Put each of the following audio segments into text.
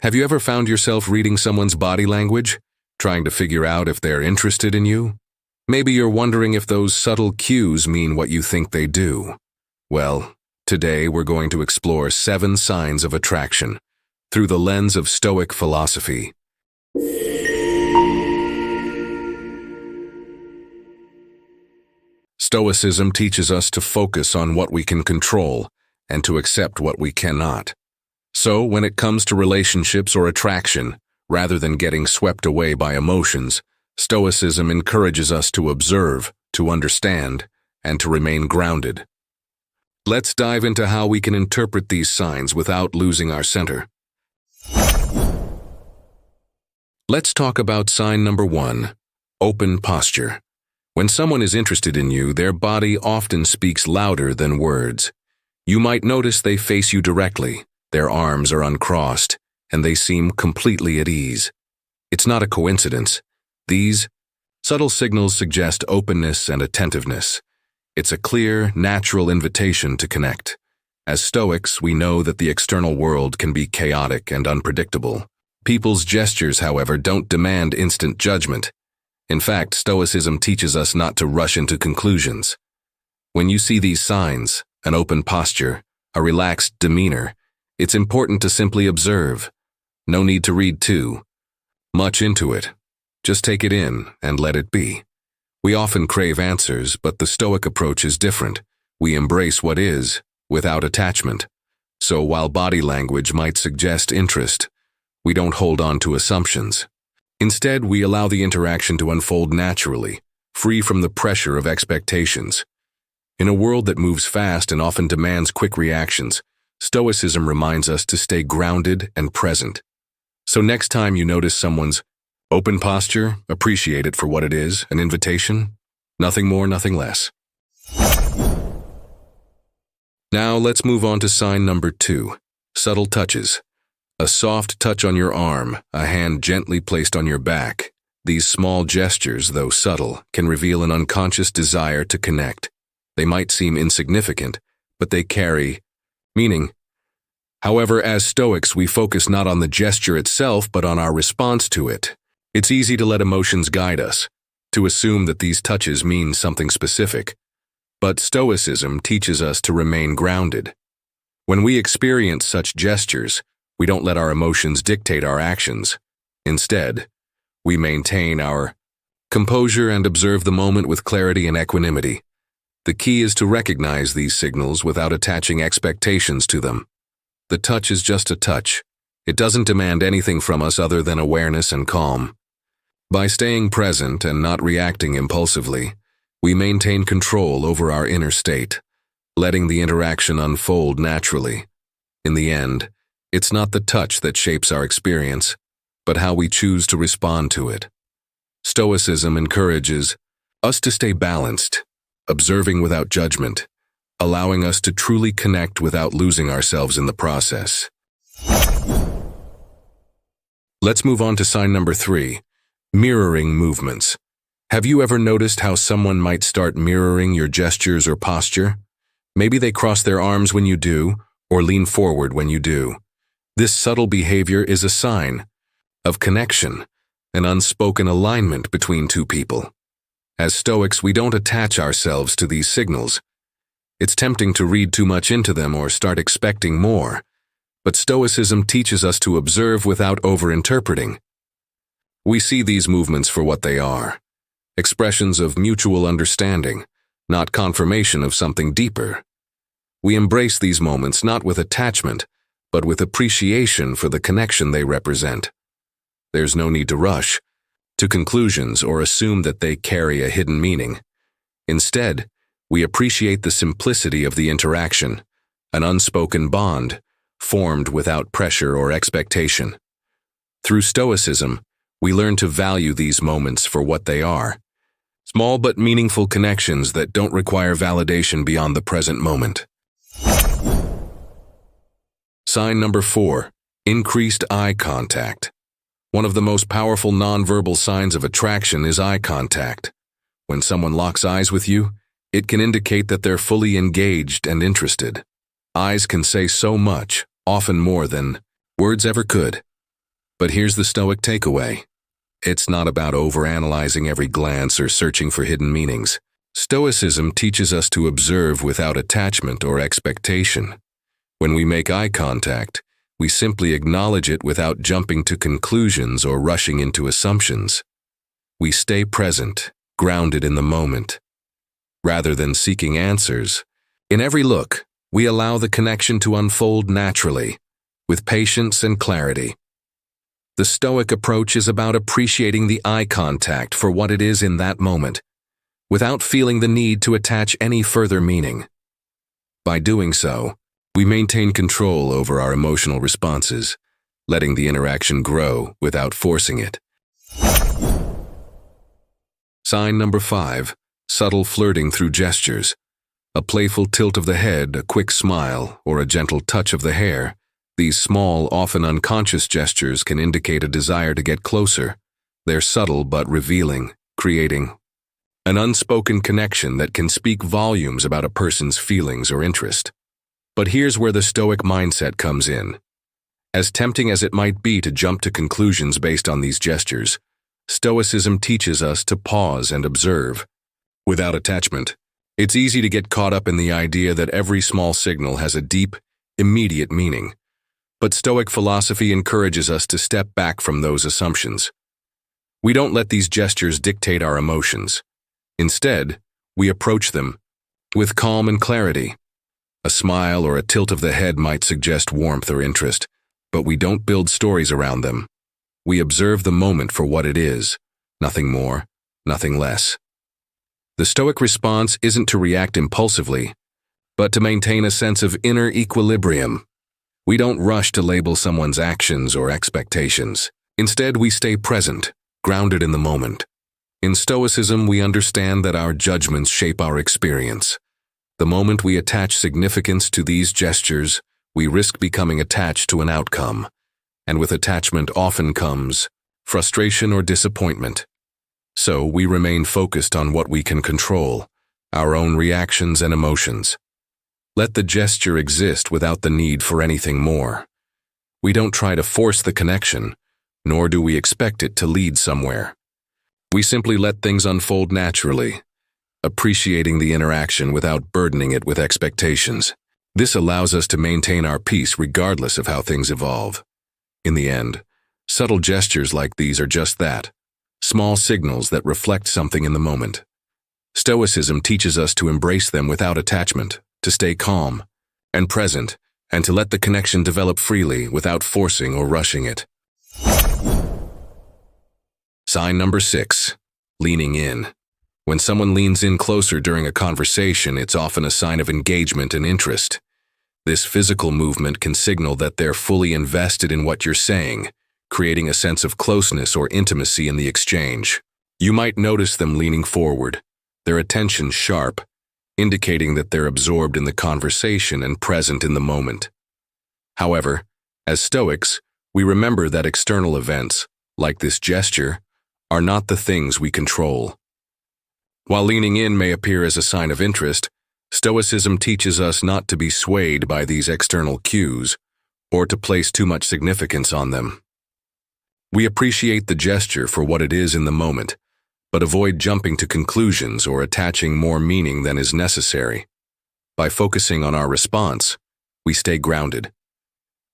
Have you ever found yourself reading someone's body language, trying to figure out if they're interested in you? Maybe you're wondering if those subtle cues mean what you think they do. Well, today we're going to explore 7 signs of attraction through the lens of Stoic philosophy. Stoicism teaches us to focus on what we can control and to accept what we cannot. So, when it comes to relationships or attraction, rather than getting swept away by emotions, Stoicism encourages us to observe, to understand, and to remain grounded. Let's dive into how we can interpret these signs without losing our center. Let's talk about sign number 1, open posture. When someone is interested in you, their body often speaks louder than words. You might notice they face you directly, their arms are uncrossed, and they seem completely at ease. It's not a coincidence. These subtle signals suggest openness and attentiveness. It's a clear, natural invitation to connect. As Stoics, we know that the external world can be chaotic and unpredictable. People's gestures, however, don't demand instant judgment. In fact, Stoicism teaches us not to rush into conclusions. When you see these signs, an open posture, a relaxed demeanor, it's important to simply observe. No need to read too much into it. Just take it in and let it be. We often crave answers, but the Stoic approach is different. We embrace what is, without attachment. So while body language might suggest interest, we don't hold on to assumptions. Instead, we allow the interaction to unfold naturally, free from the pressure of expectations. In a world that moves fast and often demands quick reactions, Stoicism reminds us to stay grounded and present. So next time you notice someone's open posture, appreciate it for what it is, an invitation. Nothing more, nothing less. Now let's move on to sign number 2, subtle touches. A soft touch on your arm, a hand gently placed on your back. These small gestures, though subtle, can reveal an unconscious desire to connect. They might seem insignificant, but they carry meaning. However, as Stoics, we focus not on the gesture itself, but on our response to it. It's easy to let emotions guide us, to assume that these touches mean something specific. But Stoicism teaches us to remain grounded. When we experience such gestures, we don't let our emotions dictate our actions. Instead, we maintain our composure and observe the moment with clarity and equanimity. The key is to recognize these signals without attaching expectations to them. The touch is just a touch. It doesn't demand anything from us other than awareness and calm. By staying present and not reacting impulsively, we maintain control over our inner state, letting the interaction unfold naturally. In the end, it's not the touch that shapes our experience, but how we choose to respond to it. Stoicism encourages us to stay balanced, observing without judgment, allowing us to truly connect without losing ourselves in the process. Let's move on to sign number 3, mirroring movements. Have you ever noticed how someone might start mirroring your gestures or posture? Maybe they cross their arms when you do, or lean forward when you do. This subtle behavior is a sign of connection, an unspoken alignment between two people. As Stoics, we don't attach ourselves to these signals. It's tempting to read too much into them or start expecting more, but Stoicism teaches us to observe without over-interpreting. We see these movements for what they are, expressions of mutual understanding, not confirmation of something deeper. We embrace these moments not with attachment, but with appreciation for the connection they represent. There's no need to rush to conclusions or assume that they carry a hidden meaning. Instead, we appreciate the simplicity of the interaction, an unspoken bond formed without pressure or expectation. Through Stoicism, we learn to value these moments for what they are, small but meaningful connections that don't require validation beyond the present moment. Sign number 4, increased eye contact. One of the most powerful nonverbal signs of attraction is eye contact. When someone locks eyes with you, it can indicate that they're fully engaged and interested. Eyes can say so much, often more than words ever could. But here's the Stoic takeaway. It's not about overanalyzing every glance or searching for hidden meanings. Stoicism teaches us to observe without attachment or expectation. When we make eye contact, we simply acknowledge it without jumping to conclusions or rushing into assumptions. We stay present, grounded in the moment. Rather than seeking answers, in every look, we allow the connection to unfold naturally, with patience and clarity. The Stoic approach is about appreciating the eye contact for what it is in that moment, without feeling the need to attach any further meaning. By doing so, we maintain control over our emotional responses, letting the interaction grow without forcing it. Sign number 5, subtle flirting through gestures. A playful tilt of the head, a quick smile, or a gentle touch of the hair. These small, often unconscious gestures can indicate a desire to get closer. They're subtle but revealing, creating an unspoken connection that can speak volumes about a person's feelings or interest. But here's where the Stoic mindset comes in. As tempting as it might be to jump to conclusions based on these gestures, Stoicism teaches us to pause and observe. Without attachment, it's easy to get caught up in the idea that every small signal has a deep, immediate meaning. But Stoic philosophy encourages us to step back from those assumptions. We don't let these gestures dictate our emotions. Instead, we approach them with calm and clarity. A smile or a tilt of the head might suggest warmth or interest, but we don't build stories around them. We observe the moment for what it is, nothing more, nothing less. The Stoic response isn't to react impulsively, but to maintain a sense of inner equilibrium. We don't rush to label someone's actions or expectations. Instead, we stay present, grounded in the moment. In Stoicism, we understand that our judgments shape our experience. The moment we attach significance to these gestures, we risk becoming attached to an outcome. And with attachment often comes frustration or disappointment. So we remain focused on what we can control, our own reactions and emotions. Let the gesture exist without the need for anything more. We don't try to force the connection, nor do we expect it to lead somewhere. We simply let things unfold naturally, appreciating the interaction without burdening it with expectations. This allows us to maintain our peace regardless of how things evolve. In the end, subtle gestures like these are just that, small signals that reflect something in the moment. Stoicism teaches us to embrace them without attachment, to stay calm and present, and to let the connection develop freely without forcing or rushing it. Sign number 6, leaning in. When someone leans in closer during a conversation, it's often a sign of engagement and interest. This physical movement can signal that they're fully invested in what you're saying, creating a sense of closeness or intimacy in the exchange. You might notice them leaning forward, their attention sharp, indicating that they're absorbed in the conversation and present in the moment. However, as Stoics, we remember that external events, like this gesture, are not the things we control. While leaning in may appear as a sign of interest, Stoicism teaches us not to be swayed by these external cues or to place too much significance on them. We appreciate the gesture for what it is in the moment, but avoid jumping to conclusions or attaching more meaning than is necessary. By focusing on our response, we stay grounded.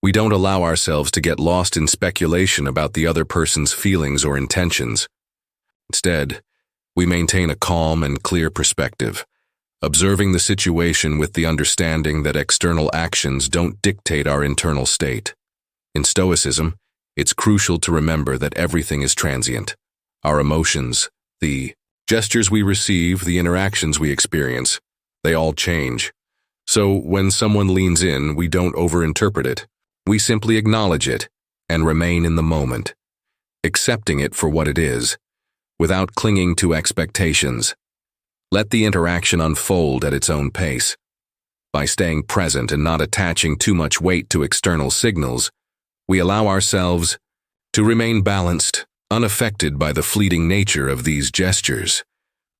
We don't allow ourselves to get lost in speculation about the other person's feelings or intentions. Instead, we maintain a calm and clear perspective, observing the situation with the understanding that external actions don't dictate our internal state. In Stoicism, it's crucial to remember that everything is transient. Our emotions, the gestures we receive, the interactions we experience, they all change. So when someone leans in, we don't overinterpret it. We simply acknowledge it and remain in the moment, accepting it for what it is, without clinging to expectations. Let the interaction unfold at its own pace. By staying present and not attaching too much weight to external signals, we allow ourselves to remain balanced, unaffected by the fleeting nature of these gestures.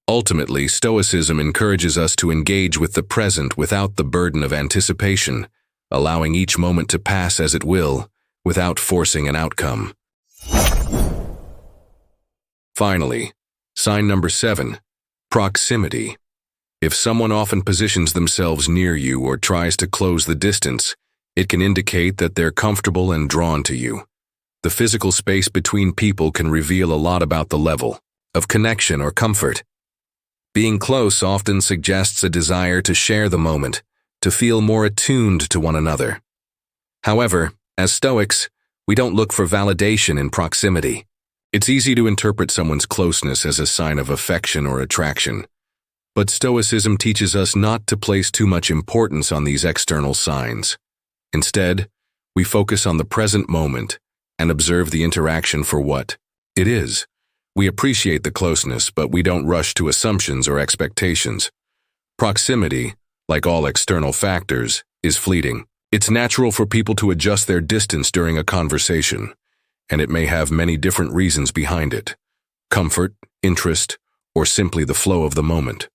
Ultimately, Stoicism encourages us to engage with the present without the burden of anticipation, allowing each moment to pass as it will, without forcing an outcome. Finally, sign number 7, proximity. If someone often positions themselves near you or tries to close the distance, it can indicate that they're comfortable and drawn to you. The physical space between people can reveal a lot about the level of connection or comfort. Being close often suggests a desire to share the moment, to feel more attuned to one another. However, as Stoics, we don't look for validation in proximity. It's easy to interpret someone's closeness as a sign of affection or attraction. But Stoicism teaches us not to place too much importance on these external signs. Instead, we focus on the present moment and observe the interaction for what it is. We appreciate the closeness, but we don't rush to assumptions or expectations. Proximity, like all external factors, is fleeting. It's natural for people to adjust their distance during a conversation, and it may have many different reasons behind it: comfort, interest, or simply the flow of the moment.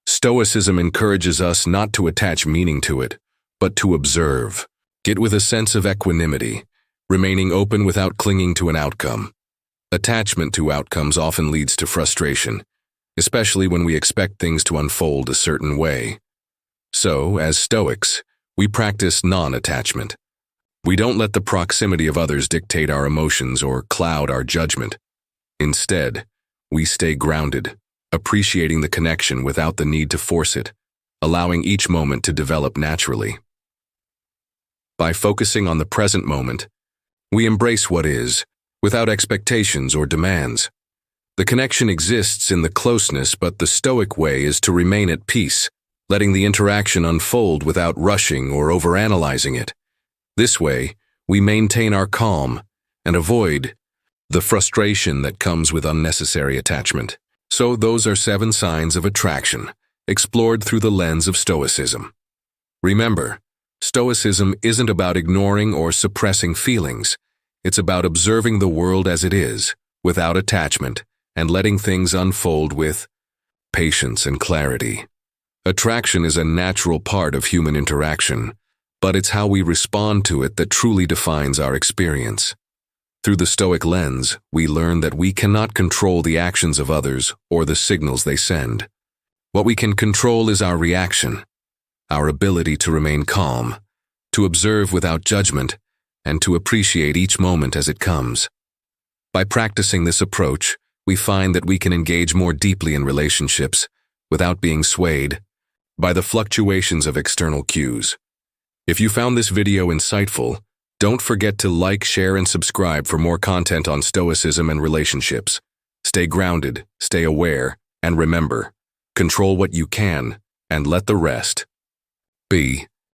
Stoicism encourages us not to attach meaning to it, but to observe it with a sense of equanimity, remaining open without clinging to an outcome. Attachment to outcomes often leads to frustration, especially when we expect things to unfold a certain way. So, as Stoics, we practice non-attachment. We don't let the proximity of others dictate our emotions or cloud our judgment. Instead, we stay grounded, appreciating the connection without the need to force it, allowing each moment to develop naturally. By focusing on the present moment, we embrace what is, without expectations or demands. The connection exists in the closeness, but the Stoic way is to remain at peace, letting the interaction unfold without rushing or overanalyzing it. This way, we maintain our calm and avoid the frustration that comes with unnecessary attachment. So those are 7 signs of attraction, explored through the lens of Stoicism. Remember, Stoicism isn't about ignoring or suppressing feelings. It's about observing the world as it is, without attachment, and letting things unfold with patience and clarity. Attraction is a natural part of human interaction, but it's how we respond to it that truly defines our experience. Through the Stoic lens, we learn that we cannot control the actions of others or the signals they send. What we can control is our reaction, our ability to remain calm, to observe without judgment, and to appreciate each moment as it comes. By practicing this approach, we find that we can engage more deeply in relationships without being swayed by the fluctuations of external cues. If you found this video insightful, don't forget to like, share, and subscribe for more content on Stoicism and relationships. Stay grounded, stay aware, and remember, control what you can, and let the rest be.